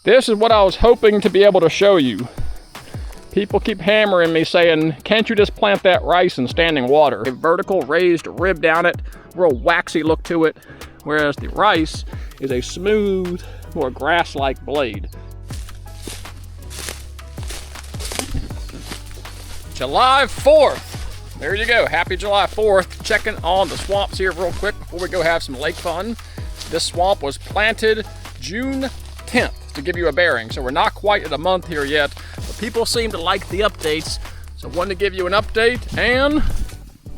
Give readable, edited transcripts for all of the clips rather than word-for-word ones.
This is what I was hoping to be able to show you. People keep hammering me saying, can't you just plant that rice in standing water? A vertical raised rib down it, real waxy look to it, whereas the rice is a smooth, more grass-like blade. July 4th. There you go, happy July 4th. Checking on the swamps here real quick before we go have some lake fun. This swamp was planted June 10th. To give you a bearing. So we're not quite at a month here yet, but people seem to like the updates. So I wanted to give you an update, and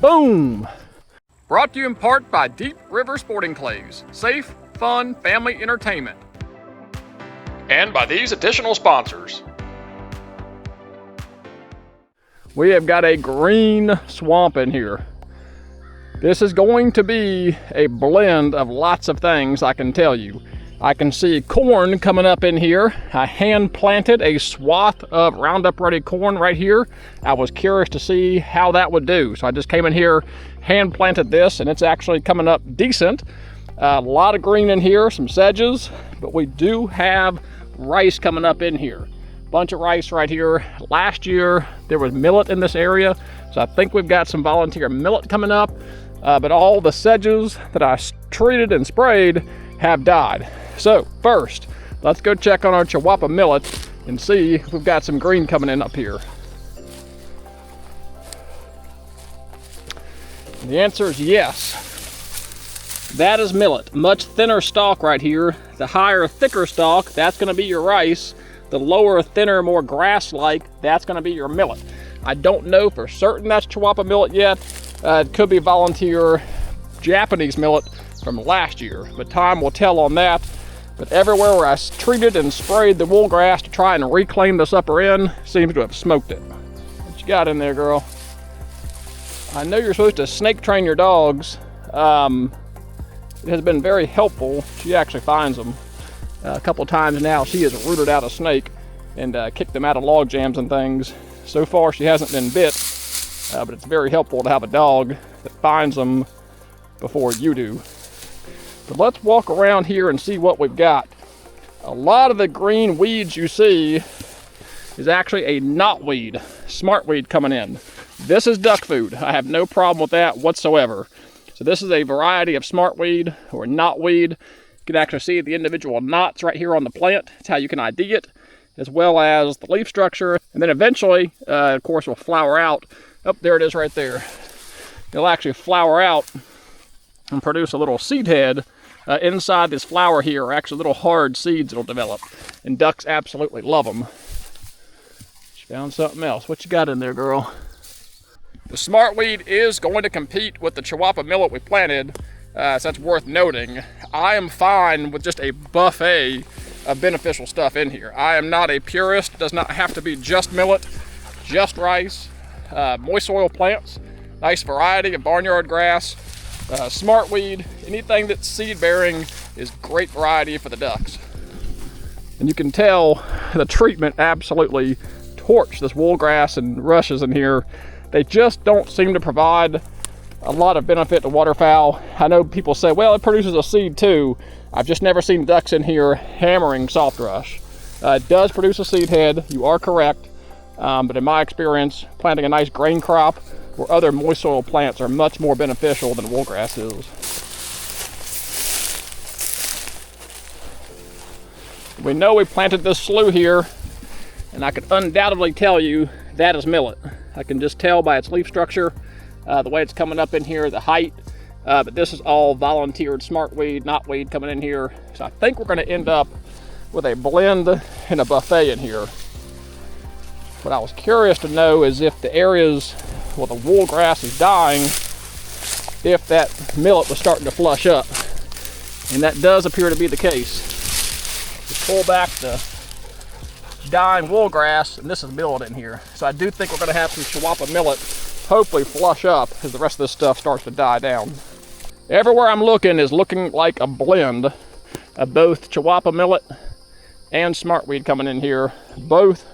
boom! Brought to you in part by Deep River Sporting Clays. Safe, fun, family entertainment. And by these additional sponsors. We have got a green swamp in here. This is going to be a blend of lots of things, I can tell you. I can see corn coming up in here. I hand planted a swath of Roundup Ready corn right here. I was curious to see how that would do. So I just came in here, hand planted this, and it's actually coming up decent. A lot of green in here, some sedges, but we do have rice coming up in here. Bunch of rice right here. Last year, there was millet in this area. So I think we've got some volunteer millet coming up, but all the sedges that I treated and sprayed have died. So first, let's go check on our Chiwapa millet and see if we've got some green coming in up here. The answer is yes. That is millet. Much thinner stalk right here. The higher, thicker stalk, that's gonna be your rice. The lower, thinner, more grass-like, that's gonna be your millet. I don't know for certain that's Chiwapa millet yet. It could be volunteer Japanese millet from last year, but time will tell on that. But everywhere where I treated and sprayed the wool grass to try and reclaim this upper end seems to have smoked it. What you got in there, girl? I know you're supposed to snake train your dogs. It has been very helpful. She actually finds them. A couple times now she has rooted out a snake and kicked them out of log jams and things. So far she hasn't been bit, but it's very helpful to have a dog that finds them before you do. But let's walk around here and see what we've got. A lot of the green weeds you see is actually a knotweed, smartweed coming in. This is duck food. I have no problem with that whatsoever. So this is a variety of smartweed or knotweed. You can actually see the individual knots right here on the plant. That's how you can ID it, as well as the leaf structure. And then eventually, of course, will flower out. Oh, there it is right there. It'll actually flower out and produce a little seed head. Inside this flower here are actually little hard seeds that'll develop, and ducks absolutely love them. She found something else. What you got in there, girl? The smartweed is going to compete with the Chiwapa millet we planted, so that's worth noting. I am fine with just a buffet of beneficial stuff in here. I am not a purist. It does not have to be just millet, just rice, moist soil plants, nice variety of barnyard grass, smartweed, anything that's seed bearing is great variety for the ducks. And you can tell the treatment absolutely torched this wool grass and rushes in here. They just don't seem to provide a lot of benefit to waterfowl. I know people say, well, it produces a seed too. I've just never seen ducks in here hammering soft rush. It does produce a seed head, you are correct, but in my experience, planting a nice grain crop or other moist soil plants are much more beneficial than woolgrass is. We know we planted this slough here, and I could undoubtedly tell you that is millet. I can just tell by its leaf structure, the way it's coming up in here, the height, but this is all volunteered smartweed, knotweed coming in here. So I think we're gonna end up with a blend and a buffet in here. What I was curious to know is if the areas where the wool grass is dying, if that millet was starting to flush up. And that does appear to be the case. Just pull back the dying wool grass, and this is millet in here. So I do think we're gonna have some Chiwapa millet hopefully flush up as the rest of this stuff starts to die down. Everywhere I'm looking is looking like a blend of both Chiwapa millet and smartweed coming in here. Both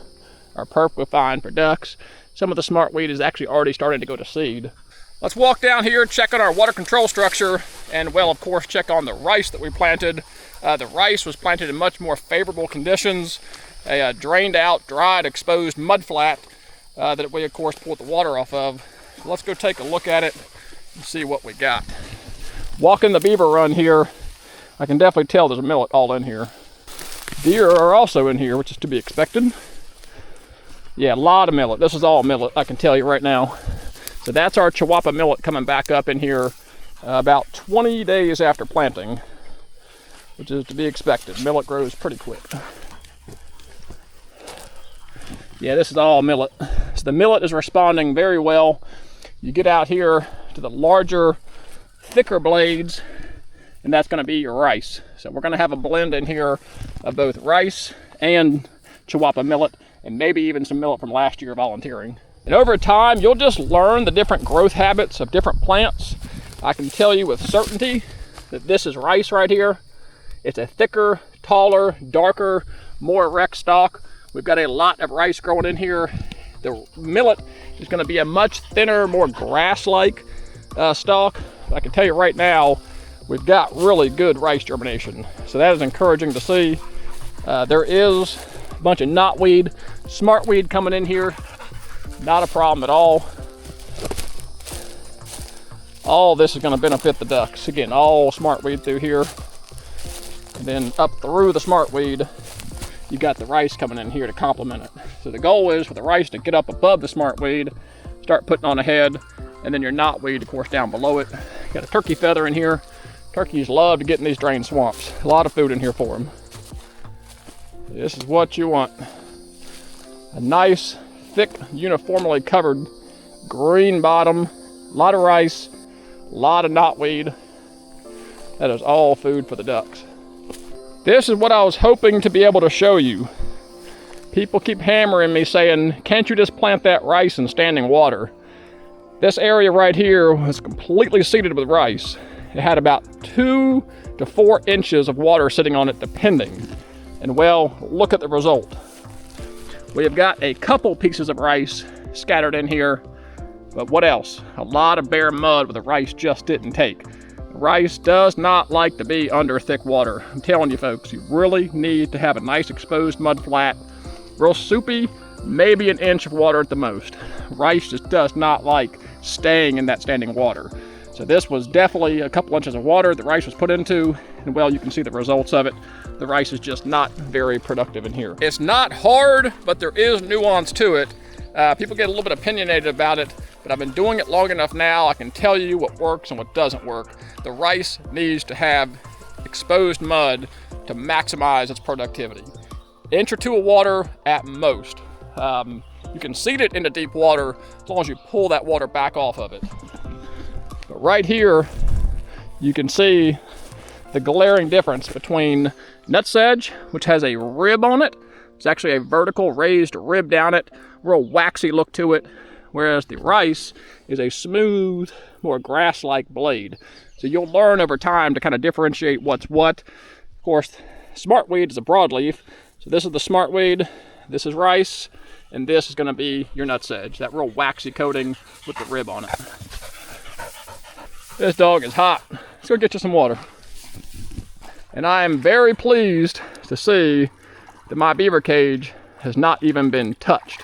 are perfectly fine for ducks. Some of the smartweed is actually already starting to go to seed. Let's walk down here, check on our water control structure, and well, of course, check on the rice that we planted. The rice was planted in much more favorable conditions, a drained out, dried, exposed mud flat that we of course pulled the water off of. So let's go take a look at it and see what we got. Walking the beaver run here, I can definitely tell there's a millet all in here. Deer are also in here, which is to be expected. Yeah, a lot of millet. This is all millet, I can tell you right now. So that's our Chiwapa millet coming back up in here about 20 days after planting, which is to be expected. Millet grows pretty quick. Yeah, this is all millet. So the millet is responding very well. You get out here to the larger, thicker blades, and that's going to be your rice. So we're going to have a blend in here of both rice and Chiwapa millet, and maybe even some millet from last year volunteering. And over time, you'll just learn the different growth habits of different plants. I can tell you with certainty that this is rice right here. It's a thicker, taller, darker, more erect stalk. We've got a lot of rice growing in here. The millet is going to be a much thinner, more grass-like stalk. I can tell you right now, we've got really good rice germination. So that is encouraging to see. There is a bunch of knotweed, smartweed coming in here. Not a problem at all. All this is going to benefit the ducks. Again, all smartweed through here. And then up through the smartweed, you got the rice coming in here to complement it. So the goal is for the rice to get up above the smartweed, start putting on ahead, and then your knotweed, of course, down below it. Got a turkey feather in here. Turkeys love to get in these drained swamps. A lot of food in here for them. This is what you want. A nice, thick, uniformly covered green bottom, a lot of rice, a lot of knotweed. That is all food for the ducks. This is what I was hoping to be able to show you. People keep hammering me saying, can't you just plant that rice in standing water? This area right here was completely seeded with rice. It had about 2 to 4 inches of water sitting on it depending. And well, look at the result. We have got a couple pieces of rice scattered in here, but what else? A lot of bare mud where the rice just didn't take. Rice does not like to be under thick water. I'm telling you folks, you really need to have a nice exposed mud flat, real soupy, maybe an inch of water at the most. Rice just does not like staying in that standing water. So this was definitely a couple inches of water the rice was put into, and well, you can see the results of it. The rice is just not very productive in here. It's not hard, but there is nuance to it. People get a little bit opinionated about it, but I've been doing it long enough now, I can tell you what works and what doesn't work. The rice needs to have exposed mud to maximize its productivity. Inch or 2 of water at most. You can seed it into deep water as long as you pull that water back off of it. But right here, you can see the glaring difference between nutsedge, which has a rib on it. It's actually a vertical raised rib down it, real waxy look to it, whereas the rice is a smooth, more grass-like blade. So you'll learn over time to kind of differentiate what's what. Of course, smartweed is a broadleaf, so this is the smartweed, this is rice, and this is going to be your nutsedge, that real waxy coating with the rib on it. This dog is hot. Let's go get you some water. And I am very pleased to see that my beaver cage has not even been touched.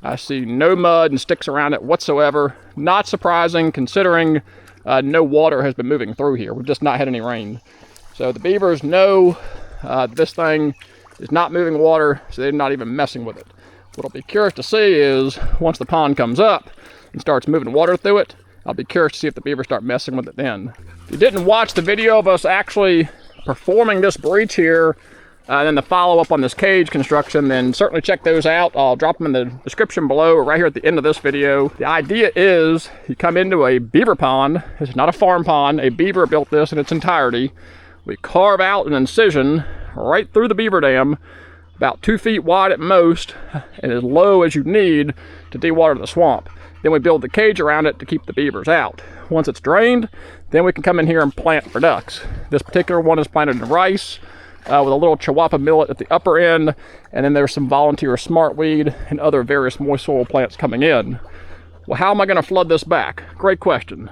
I see no mud and sticks around it whatsoever. Not surprising considering no water has been moving through here. We've just not had any rain. So the beavers know this thing is not moving water, so they're not even messing with it. What I'll be curious to see is once the pond comes up and starts moving water through it, I'll be curious to see if the beavers start messing with it then. If you didn't watch the video of us actually performing this breach here, and then the follow-up on this cage construction, then certainly check those out. I'll drop them in the description below or right here at the end of this video. The idea is you come into a beaver pond. It's not a farm pond. A beaver built this in its entirety. We carve out an incision right through the beaver dam, about 2 feet wide at most, and as low as you need to dewater the swamp. Then we build the cage around it to keep the beavers out. Once it's drained, then we can come in here and plant for ducks. This particular one is planted in rice with a little Chiwapa millet at the upper end, and then there's some volunteer smartweed and other various moist soil plants coming in. Well, how am I going to flood this back? Great question.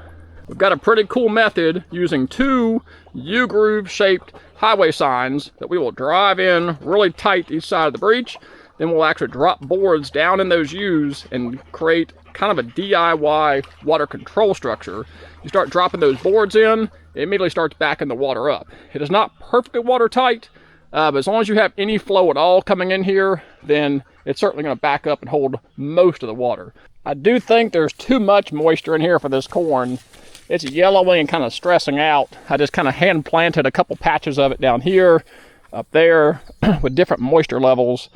we've got a pretty cool method using 2 U-groove shaped highway signs that we will drive in really tight each side of the breech. Then we'll actually drop boards down in those U's and create kind of a DIY water control structure. You start dropping those boards in, it immediately starts backing the water up. It is not perfectly watertight, but as long as you have any flow at all coming in here, then it's certainly going to back up and hold most of the water. I do think there's too much moisture in here for this corn. It's yellowing and kind of stressing out. I just kind of hand planted a couple patches of it down here, up there, with different moisture levels.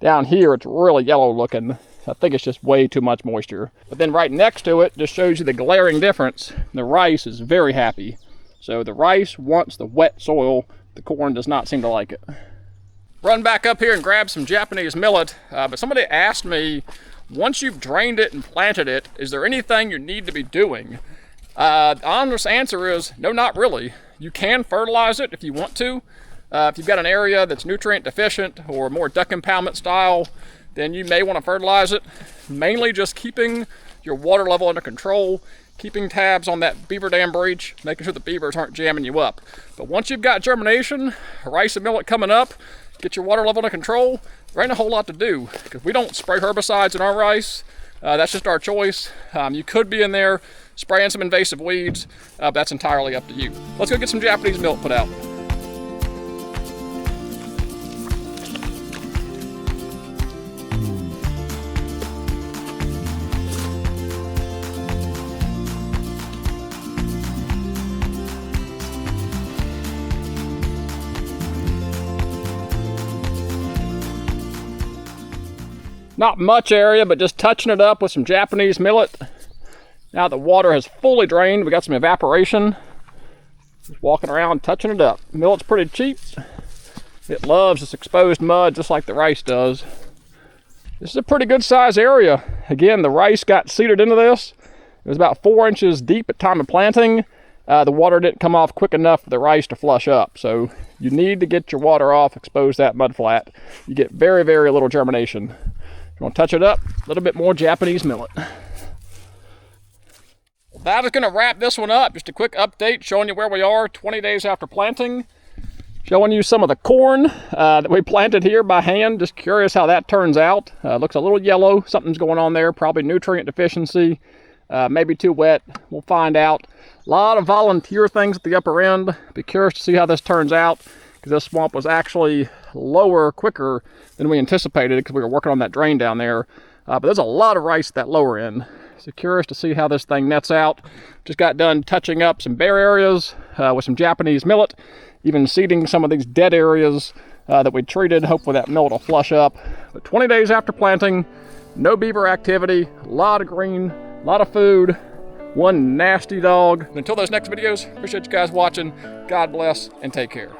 Down here, it's really yellow looking. I think it's just way too much moisture. But then right next to it just shows you the glaring difference. The rice is very happy. So the rice wants the wet soil. The corn does not seem to like it. Run back up here and grab some Japanese millet. But somebody asked me, once you've drained it and planted it, is there anything you need to be doing? The honest answer is no, not really. You can fertilize it if you want to. If you've got an area that's nutrient deficient or more duck impoundment style, then you may want to fertilize it. Mainly just keeping your water level under control, keeping tabs on that beaver dam breach, making sure the beavers aren't jamming you up. But once you've got germination, rice and millet coming up, get your water level under control, there ain't a whole lot to do because we don't spray herbicides in our rice. That's just our choice. You could be in there spraying some invasive weeds, but that's entirely up to you. Let's go get some Japanese millet put out. Not much area, but just touching it up with some Japanese millet. Now the water has fully drained, we got some evaporation. Just walking around, touching it up. Millet's pretty cheap. It loves this exposed mud just like the rice does. This is a pretty good size area. Again, the rice got seeded into this. It was about 4 inches deep at time of planting. The water didn't come off quick enough for the rice to flush up. So you need to get your water off, expose that mud flat. You get very, very little germination. You want to touch it up, a little bit more Japanese millet. That is going to wrap this one up. Just a quick update showing you where we are 20 days after planting. Showing you some of the corn that we planted here by hand. Just curious how that turns out. Looks a little yellow. Something's going on there. Probably nutrient deficiency. Maybe too wet. We'll find out. A lot of volunteer things at the upper end. Be curious to see how this turns out, because this swamp was actually lower quicker than we anticipated because we were working on that drain down there. But there's a lot of rice at that lower end. So curious to see how this thing nets out. Just got done touching up some bare areas with some Japanese millet, even seeding some of these dead areas that we treated. Hopefully that millet will flush up. But 20 days after planting, no beaver activity, a lot of green, a lot of food, one nasty dog. Until those next videos, appreciate you guys watching. God bless and take care.